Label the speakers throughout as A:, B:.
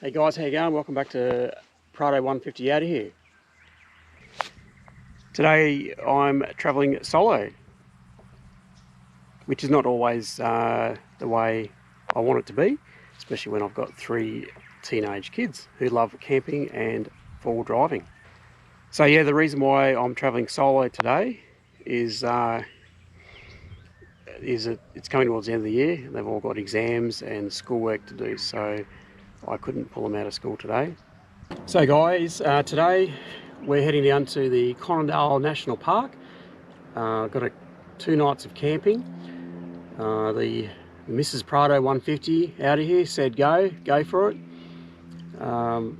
A: Hey guys, how you going? Welcome back to Prado 150 Outahere. Today I'm travelling solo, which is not always the way I want it to be, especially when I've got 3 teenage kids who love camping and four-wheel driving. So yeah, the reason why I'm travelling solo today is it's coming towards the end of the year. They've all got exams and schoolwork to do, so I couldn't pull them out of school today. So guys, today we're heading down to the Conondale National Park. Got 2 nights of camping. The Mrs. Prado 150 out of here said go for it. I've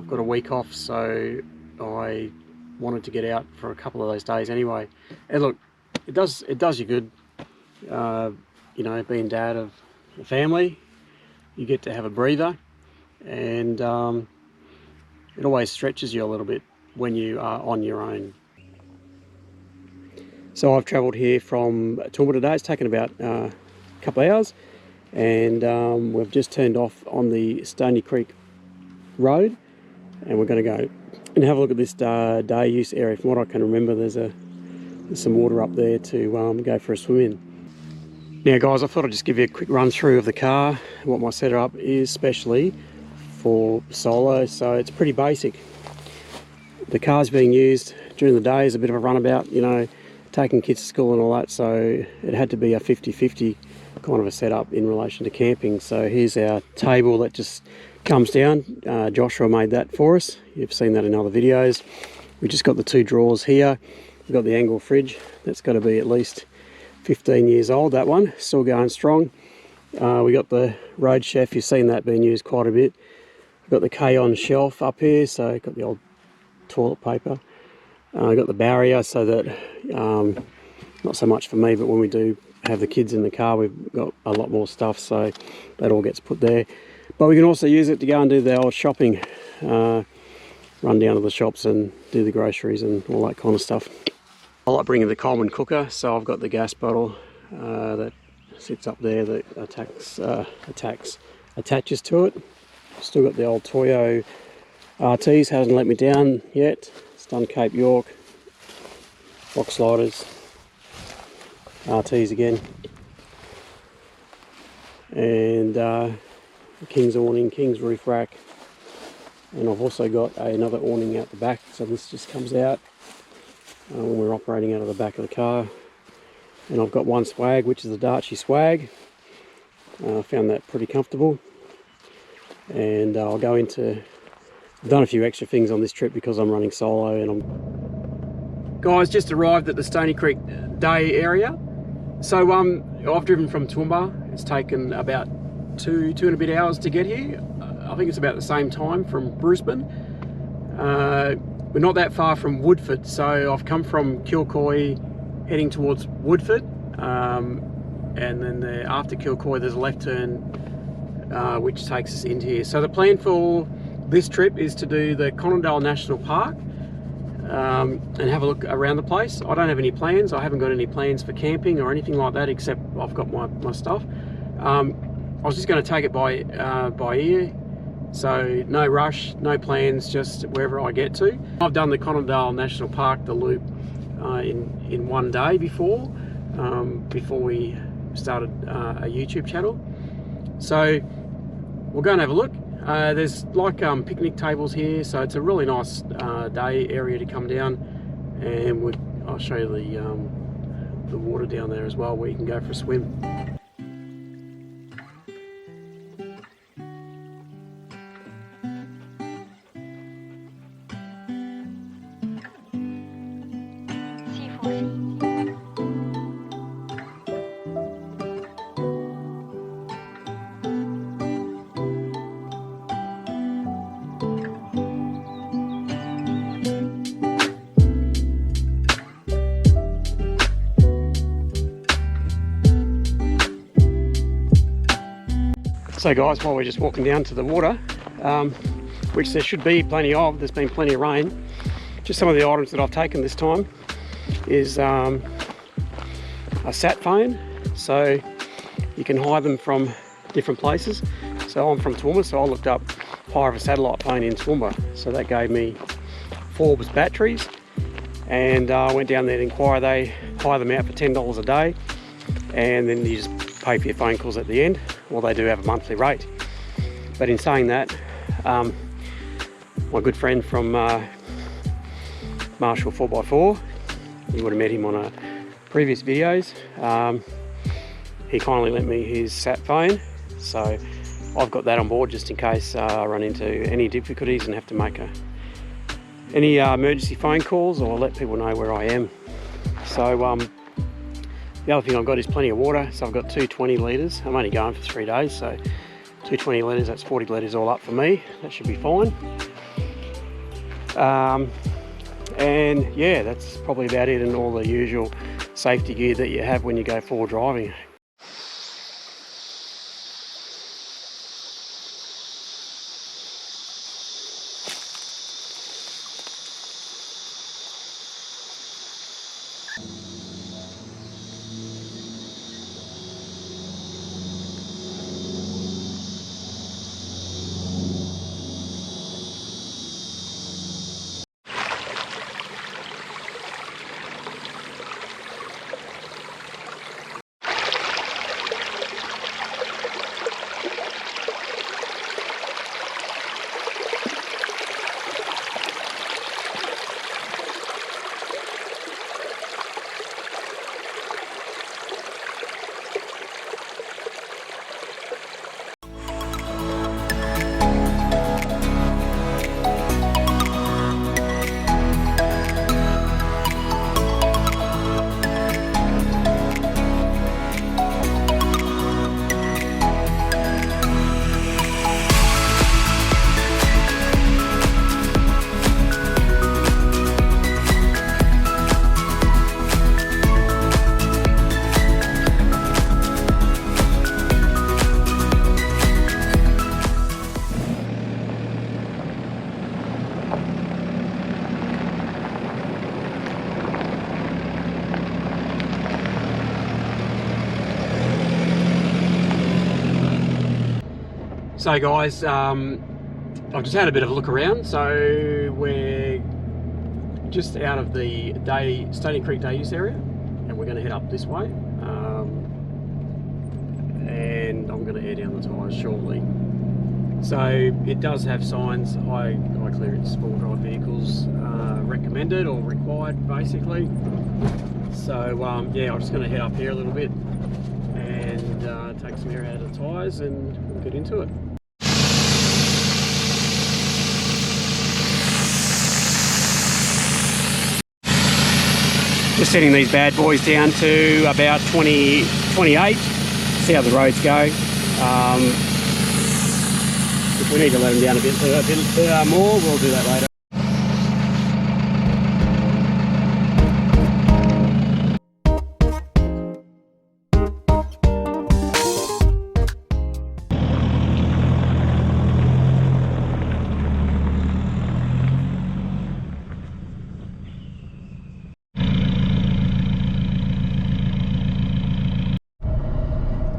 A: got a week off, so I wanted to get out for a couple of those days anyway. And look, it does you good, you know, being dad of a family. You get to have a breather, and it always stretches you a little bit when you are on your own. So I've travelled here from Toowoomba today. It's taken about a couple of hours, and we've just turned off on the Stony Creek road, and we're going to go and have a look at this day use area. From what I can remember, there's some water up there to go for a swim in. Now guys, I thought I'd just give you a quick run through of the car, what my setup is, especially for solo. So it's pretty basic. The car's being used during the day as a bit of a runabout, you know, taking kids to school and all that, so it had to be a 50-50 kind of a setup in relation to camping. So here's our table that just comes down. Joshua made that for us. You've seen that in other videos. We just got the 2 drawers here. We've got the angle fridge. That's got to be at least 15 years old, that one, still going strong. We got the Road Chef, you've seen that being used quite a bit. We've got the K-on shelf up here, so got the old toilet paper. Got the barrier so that, not so much for me, but when we do have the kids in the car, we've got a lot more stuff, so that all gets put there. But we can also use it to go and do the old shopping, run down to the shops and do the groceries and all that kind of stuff. I like bringing the Coleman cooker, so I've got the gas bottle that sits up there that attaches to it. Still got the old Toyo RTs, hasn't let me down yet. It's done Cape York, box sliders, RTs again, and the King's awning, King's roof rack, and I've also got another awning out the back, so this just comes out when we're operating out of the back of the car. And I've got one swag, which is the Darchie swag. I found that pretty comfortable, and I'll go into, I've done a few extra things on this trip because I'm running solo. And guys, just arrived at the Stony Creek day area. So I've driven from Toowoomba. It's taken about two and a bit hours to get here. I think it's about the same time from Brisbane. We're not that far from Woodford, so I've come from Kilcoy heading towards Woodford, and then after Kilcoy there's a left turn which takes us into here. So the plan for this trip is to do the Conondale National Park and have a look around the place. I don't have any plans. I haven't got any plans for camping or anything like that, except I've got my stuff. I was just going to take it by ear. So no rush, no plans, just wherever I get to. I've done the Conondale National Park, the loop, in one day before we started a YouTube channel. So we'll go and have a look. There's like picnic tables here, so it's a really nice day area to come down, and I'll show you the water down there as well, where you can go for a swim. So guys, while we're just walking down to the water, which there should be plenty of, there's been plenty of rain, just some of the items that I've taken this time is a sat phone, so you can hide them from different places. So So I'm from Toowoomba, so I looked up hire of a satellite phone in Toowoomba. So that gave me Forbes batteries, and I went down there to inquire. They hire them out for $10 a day, and then you just pay for your phone calls at the end. Well, they do have a monthly rate. But in saying that, my good friend from Marshall 4x4, you would have met him on previous videos. He kindly lent me his sat phone, so I've got that on board just in case I run into any difficulties and have to make any emergency phone calls or let people know where I am. So the other thing I've got is plenty of water. So I've got 220 litres. I'm only going for 3 days, so 220 litres, that's 40 litres all up for me. That should be fine. And yeah, that's probably about it, and all the usual safety gear that you have when you go forward driving. So guys, I've just had a bit of a look around. So we're just out of the Stony Creek day use area, and we're going to head up this way. And I'm going to air down the tyres shortly. So it does have signs, high clearance four-wheel drive vehicles recommended or required, basically. So yeah, I'm just going to head up here a little bit and take some air out of the tyres, and we'll get into it. Just setting these bad boys down to about 28. See how the roads go. If we need to let them down a bit more, we'll do that later.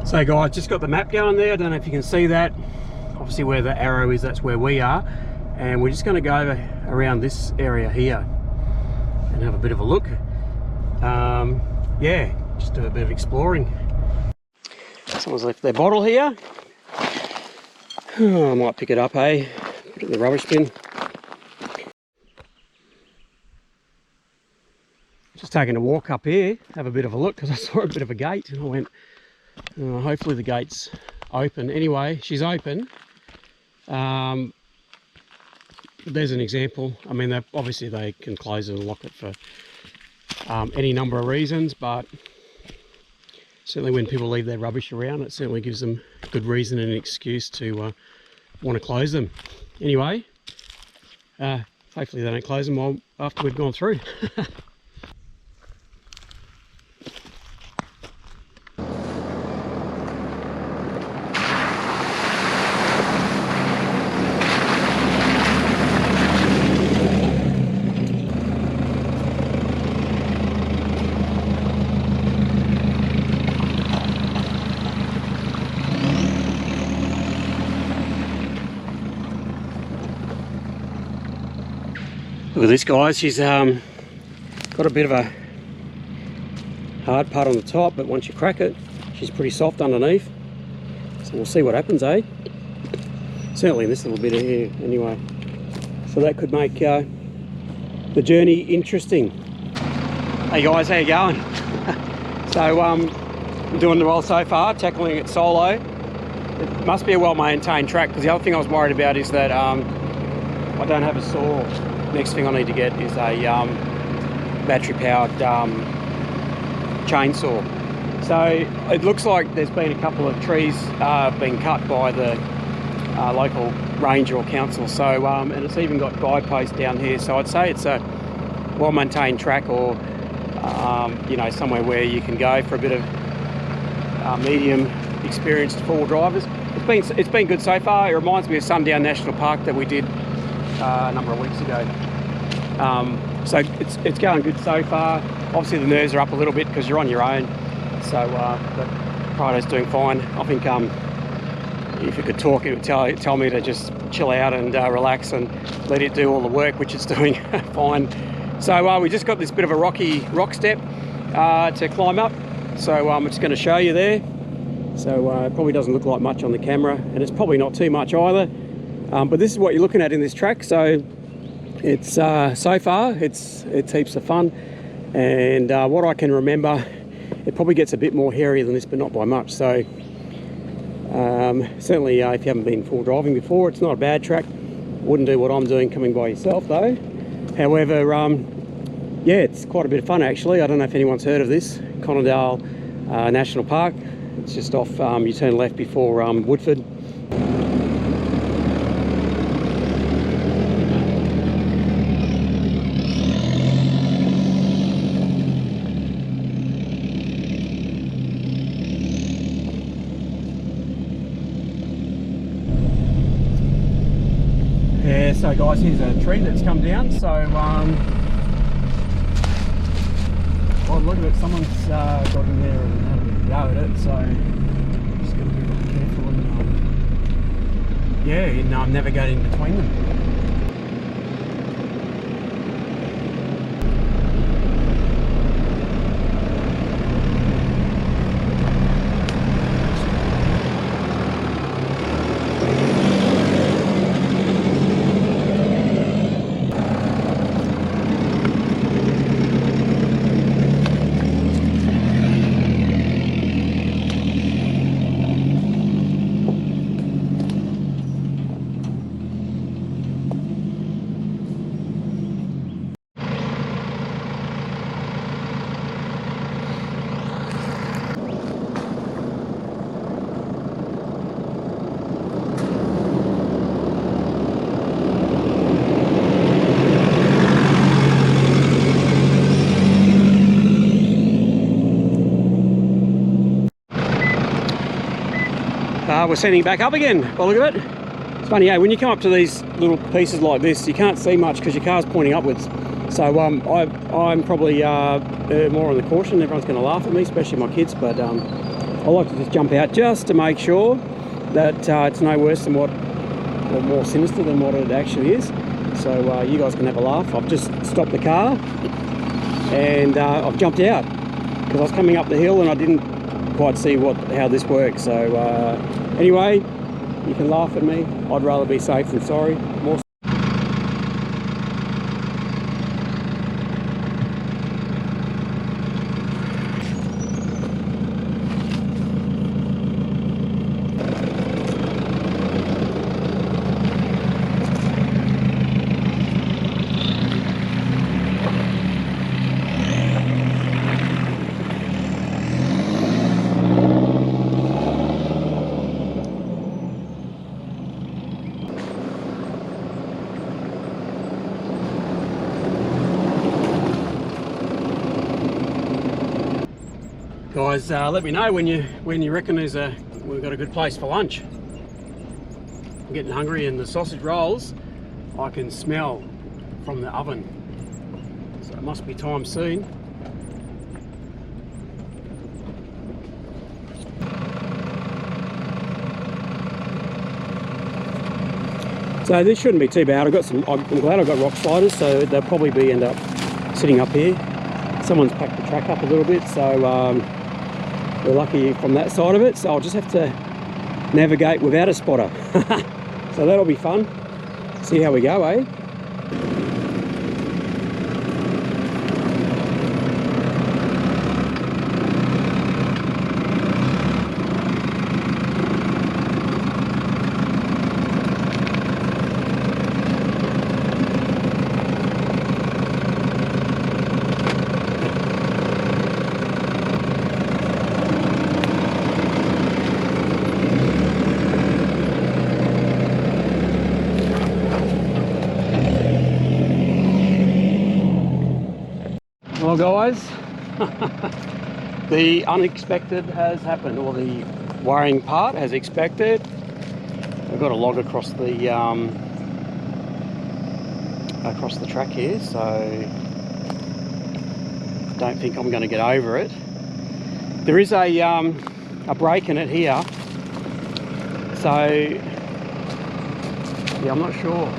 A: So guys, just got the map going there. I don't know if you can see that. Obviously where the arrow is, that's where we are. And we're just going to go around this area here and have a bit of a look. Yeah, just do a bit of exploring. Someone's left their bottle here. Oh, I might pick it up, eh? Put it in the rubbish bin. Just taking a walk up here, have a bit of a look, because I saw a bit of a gate and I went, hopefully the gate's open. Anyway, she's open. But there's an example. I mean, obviously they can close it and lock it for any number of reasons, but certainly when people leave their rubbish around, it certainly gives them a good reason and an excuse to want to close them. Anyway, hopefully they don't close them after we've gone through. Look at this, guys. She's got a bit of a hard part on the top, but once you crack it, she's pretty soft underneath. So we'll see what happens, eh? Certainly in this little bit of here, anyway. So that could make the journey interesting. Hey guys, how you going? So I'm doing well so far, tackling it solo. It must be a well-maintained track, because the other thing I was worried about is that I don't have a saw. Next thing I need to get is a battery-powered chainsaw. So it looks like there's been a couple of trees being cut by the local ranger or council. So and it's even got guideposts down here. So I'd say it's a well-maintained track, or you know, somewhere where you can go for a bit of medium experienced four-wheel drivers. It's been good so far. It reminds me of Conondale National Park that we did a number of weeks ago. So it's going good so far. Obviously the nerves are up a little bit because you're on your own. So but Prado's doing fine. I think if it could talk, it would tell me to just chill out and relax and let it do all the work, which it's doing fine. So we just got this bit of a rocky rock step to climb up. So I'm just going to show you there. So it probably doesn't look like much on the camera, and it's probably not too much either. But this is what you're looking at in this track. So it's so far it's heaps of fun, and what I can remember, it probably gets a bit more hairy than this, but not by much. So certainly if you haven't been full driving before, it's not a bad track. Wouldn't do what I'm doing coming by yourself though. However, yeah, it's quite a bit of fun actually. I don't know if anyone's heard of this, Conondale National Park. It's just off, you turn left before Woodford. Yeah, so guys, here's a tree that's come down. So, well, look at it, someone's got in there and had a bit of a go at it, so just got to be really careful and yeah, and navigate in between them. We're sending back up again. Well, look at it. It's funny, when you come up to these little pieces like this, you can't see much because your car's pointing upwards. So I'm probably more on the caution. Everyone's going to laugh at me, especially my kids. But I like to just jump out just to make sure that it's no worse than or more sinister than what it actually is. So you guys can have a laugh. I've just stopped the car and I've jumped out because I was coming up the hill and I didn't quite see how this works. So anyway, you can laugh at me. I'd rather be safe than sorry. More guys, let me know when you reckon we've got a good place for lunch. I'm getting hungry, and the sausage rolls I can smell from the oven, so it must be time soon. So this shouldn't be too bad. I'm glad I've got rock sliders, so they'll probably end up sitting up here. Someone's packed the track up a little bit, so we're lucky from that side of it. So I'll just have to navigate without a spotter. So that'll be fun. See how we go, eh? Well guys, the unexpected has happened, or the wiring part has expected. I've got a log across the track here, so don't think I'm going to get over it. There is a break in it here, so yeah, I'm not sure.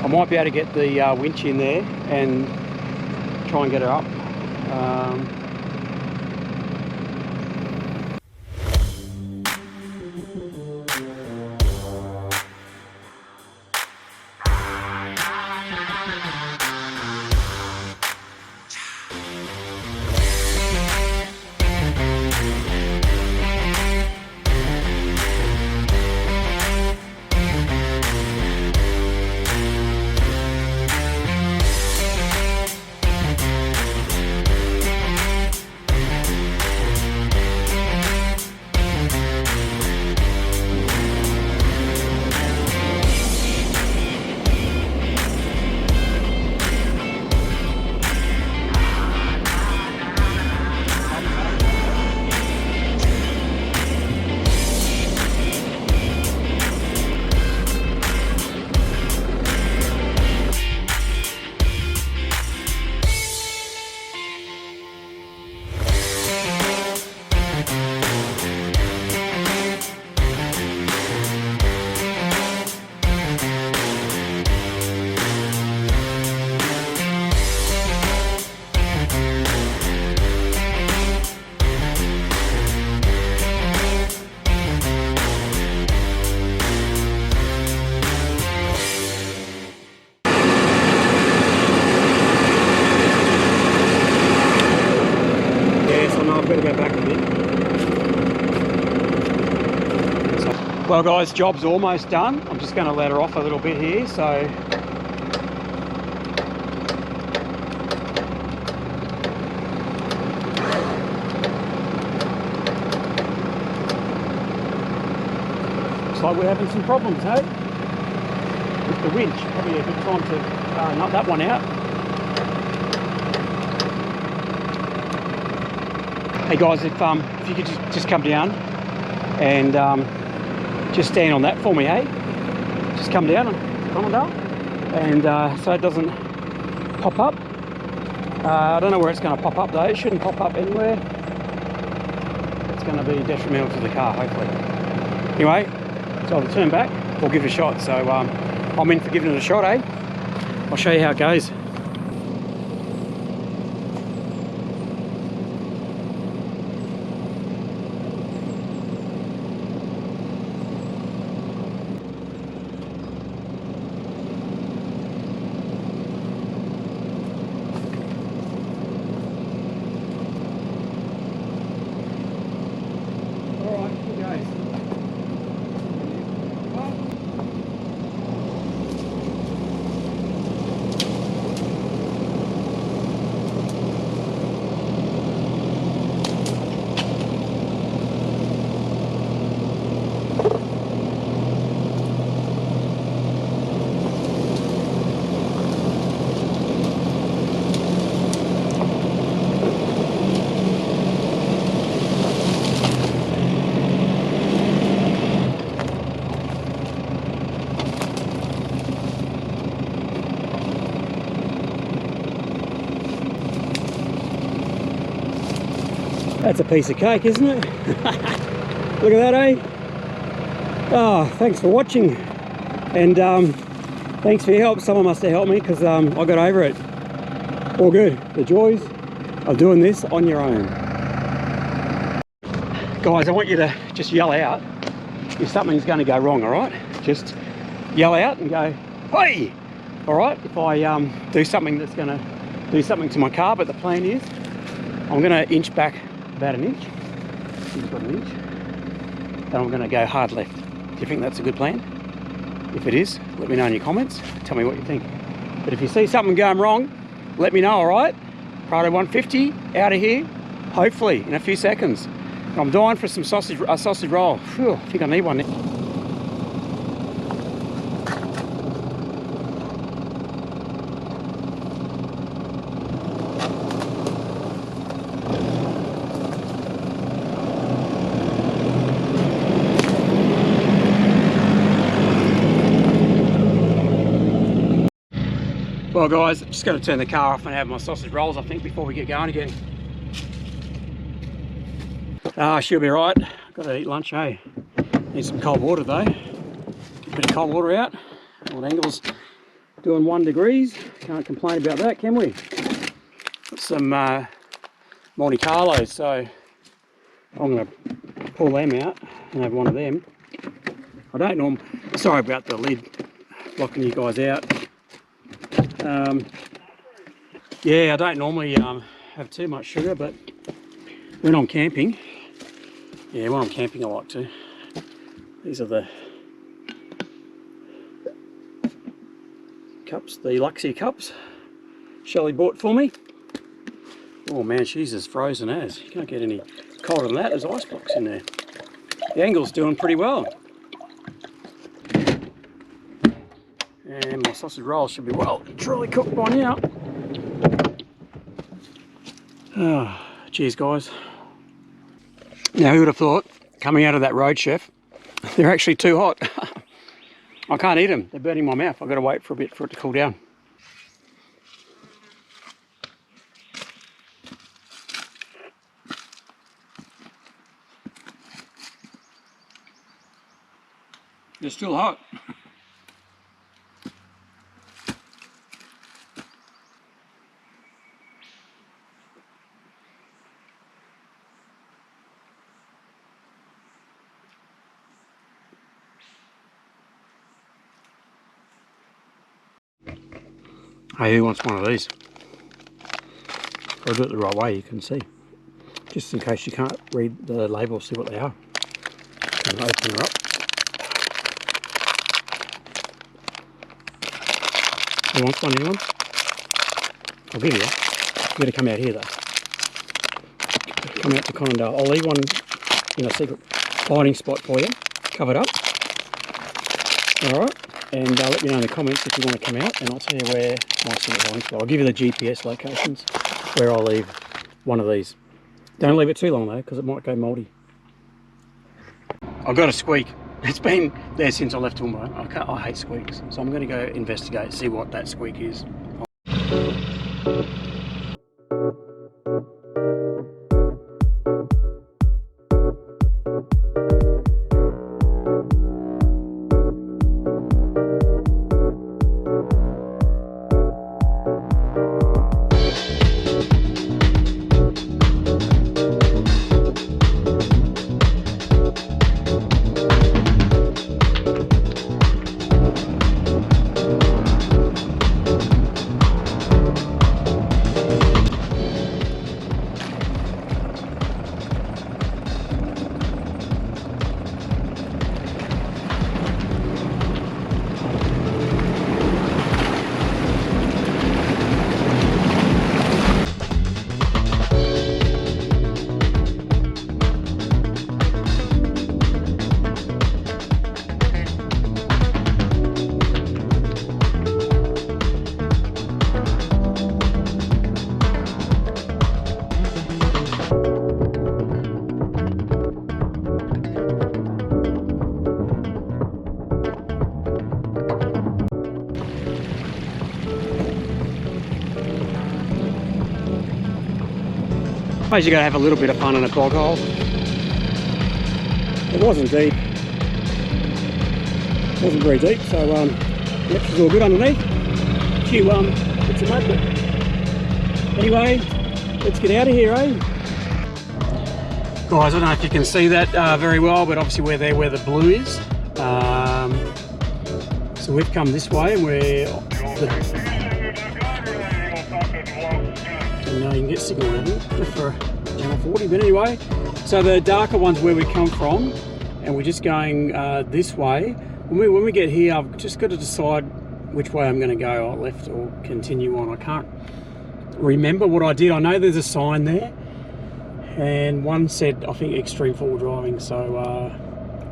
A: I might be able to get the winch in there and try and get her up. Well guys, job's almost done. I'm just going to let her off a little bit here, so looks like we're having some problems, hey? With the winch. Probably a good time to nut that one out. Hey guys, if you could just come down and just stand on that for me, hey? Just come down on Conondale, and so it doesn't pop up. I don't know where it's going to pop up though. It shouldn't pop up anywhere. It's going to be detrimental to the car, hopefully. Anyway, so I'll turn back or give it a shot. So I'm in for giving it a shot, eh? I'll show you how it goes. That's a piece of cake, isn't it? Look at that, eh? Oh, thanks for watching. And Thanks for your help. Someone must have helped me because I got over it. All good. The joys of doing this on your own. Guys, I want you to just yell out if something's going to go wrong, all right? Just yell out and go, hey! All right, if I do something that's going to do something to my car, but the plan is I'm going to inch back about an inch. You've got an inch. And I'm going to go hard left. Do you think that's a good plan? If it is, let me know in your comments. Tell me what you think. But if you see something going wrong, let me know, all right? Prado 150 out of here, hopefully in a few seconds. I'm dying for some sausage roll. Phew, I think I need one now. Well guys, just going to turn the car off and have my sausage rolls I think before we get going again. She'll be right. Got to eat lunch, hey? Need some cold water though. Get a bit of cold water out. Old Angle's doing 1 degree. Can't complain about that, can we? Got some Monte Carlos, so I'm going to pull them out and have one of them. I don't normally, sorry about the lid blocking you guys out. Yeah, I don't normally have too much sugar, but when I'm camping, I like to. These are the cups, the Luxia cups Shelley bought for me. Oh man, she's as frozen as. You can't get any colder than that. There's icebox in there. The Angle's doing pretty well. And my sausage rolls should be well truly cooked by now. Oh, cheers guys. Now who would have thought, coming out of that road chef, they're actually too hot. I can't eat them, they're burning my mouth. I've got to wait for a bit for it to cool down. They're still hot. Hey, who wants one of these? I'll do it the right way, you can see. Just in case you can't read the label, see what they are. And open her up. Who wants one, anyone? I'll give you. You gotta come out here though. Come out to Conondale. I'll leave one in a secret hiding spot for you. Covered up. Alright. And let me know in the comments if you want to come out, and I'll tell you where my secret hiding spot. I'll give you the GPS locations where I'll leave one of these. Don't leave it too long though, because it might go mouldy. I've got a squeak. It's been there since I left Toowoomba. I hate squeaks, so I'm going to go investigate, see what that squeak is. suppose you got to have a little bit of fun in a bog hole. It wasn't deep. It wasn't very deep, so Yep, she's all good underneath. Few bits of mud, but anyway, let's get out of here, eh? Guys, I don't know if you can see that very well, but obviously we're there where the blue is. So we've come this way, and we're... you can get signal level for channel 40, but anyway. So the darker one's where we come from, and we're just going this way. When we get here, I've just got to decide which way I'm going to go, left or continue on. I can't remember what I did. I know there's a sign there, and one said, I think, extreme four-wheel driving, so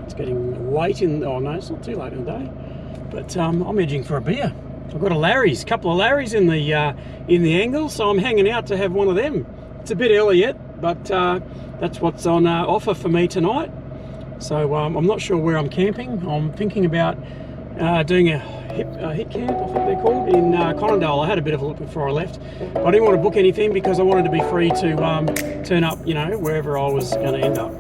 A: it's getting late in... oh no, it's not too late in the day, but I'm edging for a beer. I've got a couple of Larrys in the angle, so I'm hanging out to have one of them. It's a bit early yet, but that's what's on offer for me tonight. So I'm not sure where I'm camping. I'm thinking about doing a hit camp, I think they're called, in Conondale. I had a bit of a look before I left, but I didn't want to book anything because I wanted to be free to turn up, you know, wherever I was going to end up.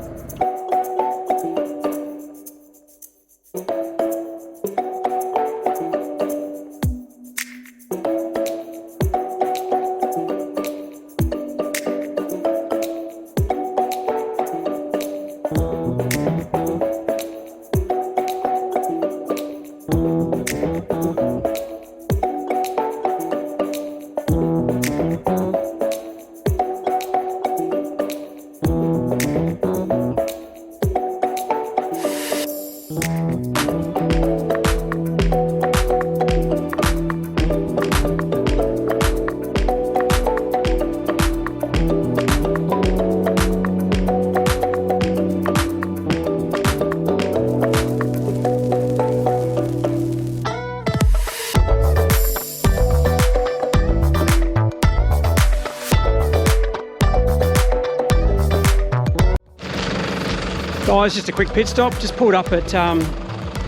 A: Guys, just a quick pit stop. Just pulled up at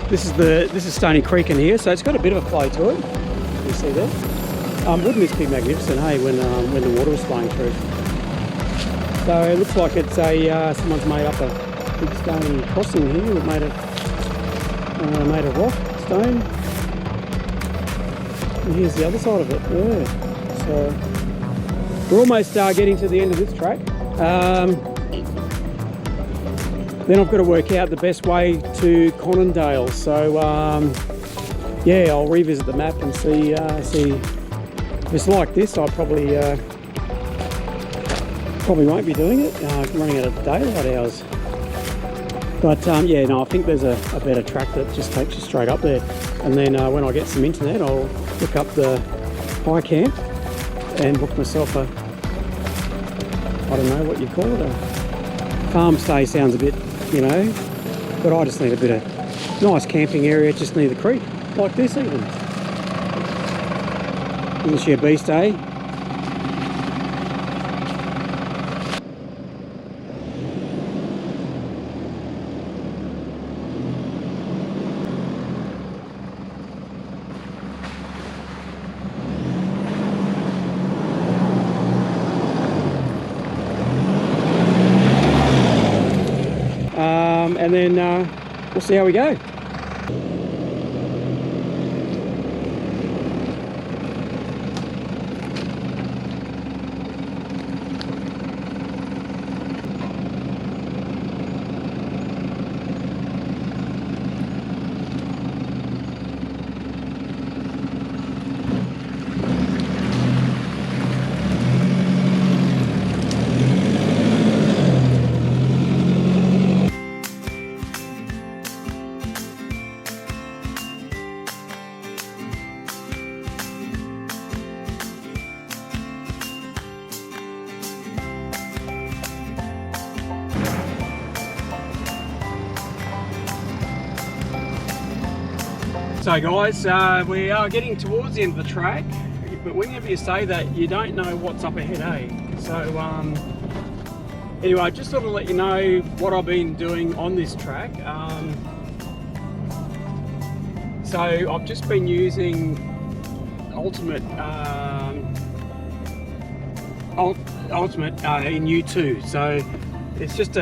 A: this is Stony Creek in here, so it's got a bit of a flow to it. You see there? Wouldn't this be magnificent, hey, when the water was flowing through? So it looks like it's someone's made up a big stone crossing here, made of rock, stone. And here's the other side of it. Yeah. So we're almost getting to the end of this track. Then I've got to work out the best way to Conondale. So yeah, I'll revisit the map and see if it's like this. I probably won't be doing it. Running out of daylight hours. But yeah, no, I think there's a better track that just takes you straight up there. And then when I get some internet, I'll look up the high camp and book myself a, I don't know what you call it, a farm stay. Sounds a bit, you know, but I just need a bit of nice camping area just near the creek, like this even. Isn't she a beast, eh? And then we'll see how we go. So guys, we are getting towards the end of the track, but whenever you say that, you don't know what's up ahead, eh? So anyway, just sort of let you know what I've been doing on this track. So I've just been using Ultimate in U2. So it's just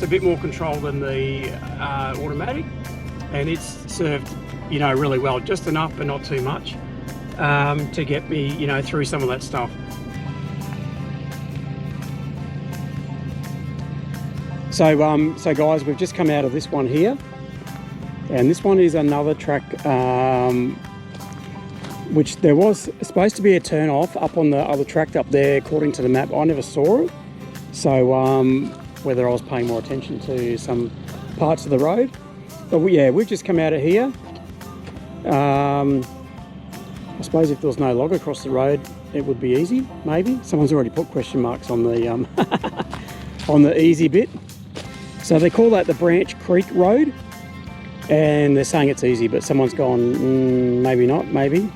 A: a bit more control than the automatic. And it's served you know, really well, just enough but not too much, to get me, you know, through some of that stuff. So guys, we've just come out of this one here, and this one is another track, which there was supposed to be a turn off up on the other track up there according to the map. I never saw it, so whether I was paying more attention to some parts of the road. But yeah, we've just come out of here. I suppose if there was no log across the road, it would be easy, maybe. Someone's already put question marks on the on the easy bit. So they call that the Branch Creek Road, and they're saying it's easy, but someone's gone, maybe not, maybe.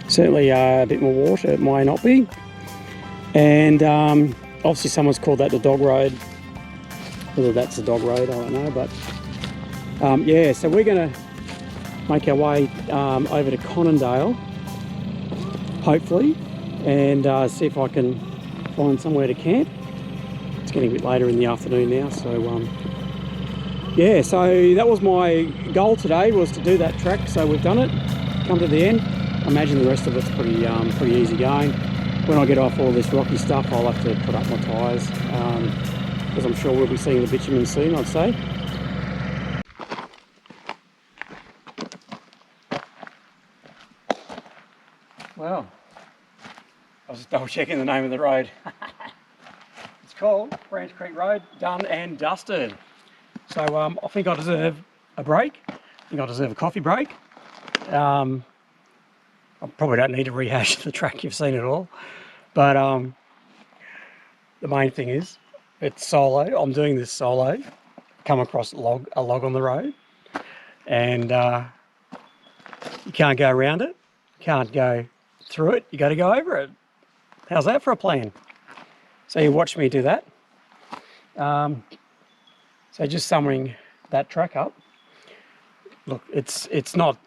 A: Certainly a bit more water, it might not be. And obviously someone's called that the Dog Road. Whether that's the Dog Road, I don't know, but yeah, so we're gonna make our way over to Conondale, hopefully, and see if I can find somewhere to camp. It's getting a bit later in the afternoon now, so yeah, so that was my goal today, was to do that track. So we've done it, come to the end. I imagine the rest of it's pretty easy going. When I get off all this rocky stuff, I'll have to put up my tyres, because I'm sure we'll be seeing the bitumen soon, I'd say. Well, I was just double checking the name of the road. It's called Branch Creek Road, done and dusted. So I think I deserve a break. I think I deserve a coffee break. I probably don't need to rehash the track, you've seen it all. But the main thing is, it's solo. I'm doing this solo. Come across a log on the road, and you can't go around it. You can't go through it. You got to go over it. How's that for a plan? So you watch me do that. So just summing that track up. Look, it's not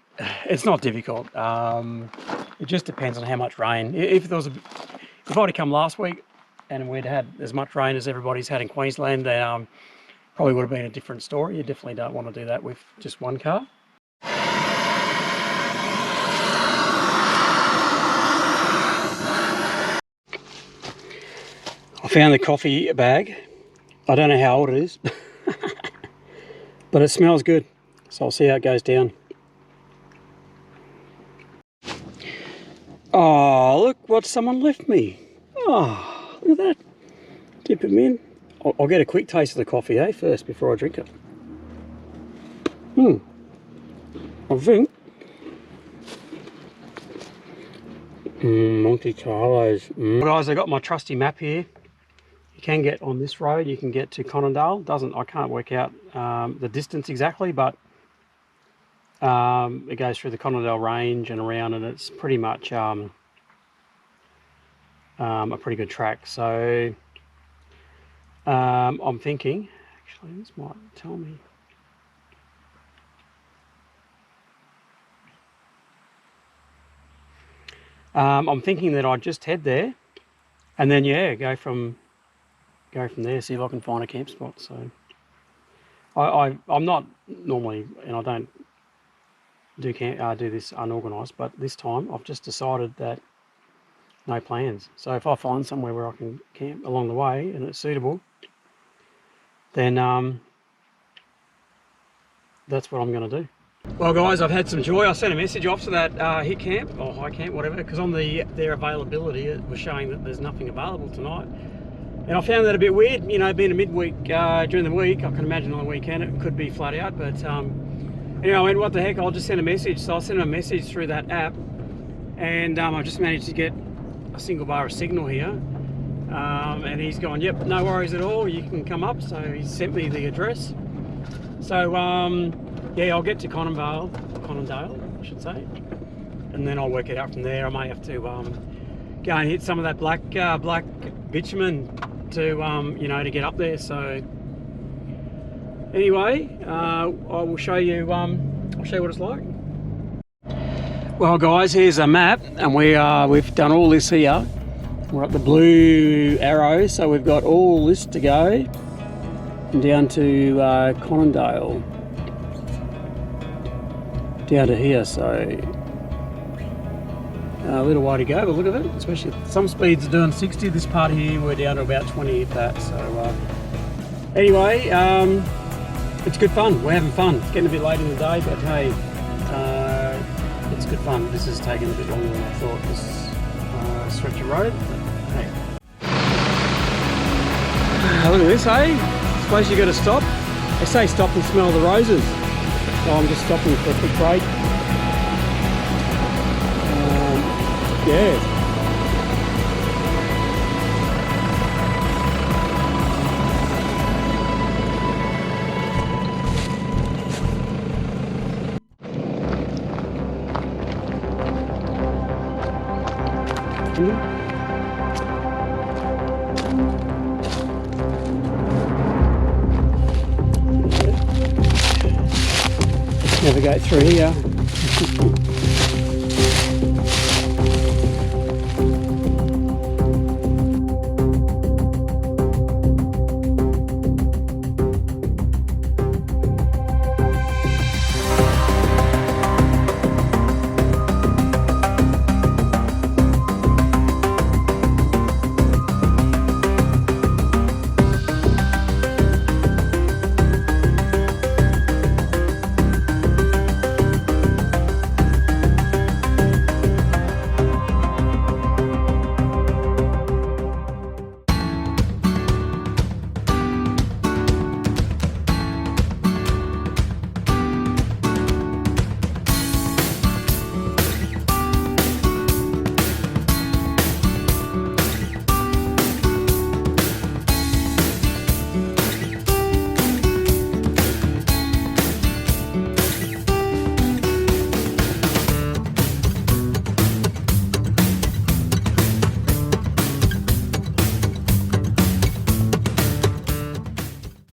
A: difficult. It just depends on how much rain. If I'd have come last week and we'd had as much rain as everybody's had in Queensland, then probably would have been a different story. You definitely don't want to do that with just one car. I found the coffee bag. I don't know how old it is, but it smells good. So I'll see how it goes down. Oh, look what someone left me. Oh, look at that. Dip them in. I'll get a quick taste of the coffee, first, before I drink it. I think. Monte Carlos. Guys, I got my trusty map here. You can get on this road, you can get to Conondale. I can't work out the distance exactly, but it goes through the Conondale range and around, and it's pretty much a pretty good track. So I'm thinking, actually this might tell me. I'm thinking that I'd just head there and then yeah, go from there, see if I can find a camp spot. So I'm not normally, and I don't do this unorganised, but this time I've just decided that no plans. So if I find somewhere where I can camp along the way and it's suitable, then that's what I'm going to do. Well guys, I've had some joy. I sent a message off to that hit camp or high camp, whatever, because on their availability it was showing that there's nothing available tonight. And I found that a bit weird, you know, being a midweek during the week. I can imagine on the weekend it could be flat out, but anyway, I went, what the heck, I'll just send a message. So I sent him a message through that app, and I've just managed to get a single bar of signal here. And he's gone, yep, no worries at all, you can come up. So he sent me the address. So yeah, I'll get to Conondale, I should say, and then I'll work it out from there. I may have to go and hit some of that black bitumen to you know, to get up there. So anyway, I will show you. I'll show you what it's like. Well, guys, here's a map, and we've done all this here. We're at the blue arrow, so we've got all this to go down to Conondale. down to here, so a little way to go, but look at it, especially some speeds are doing 60. This part here we're down to about 20 if that. So anyway, it's good fun. We're having fun. It's getting a bit late in the day, but hey, it's good fun. This has taken a bit longer than I thought, this stretch of road, but hey. Look at this, hey? I suppose you got to stop. They say stop and smell the roses. So I'm just stopping for a quick break. Yeah. Let's navigate through here.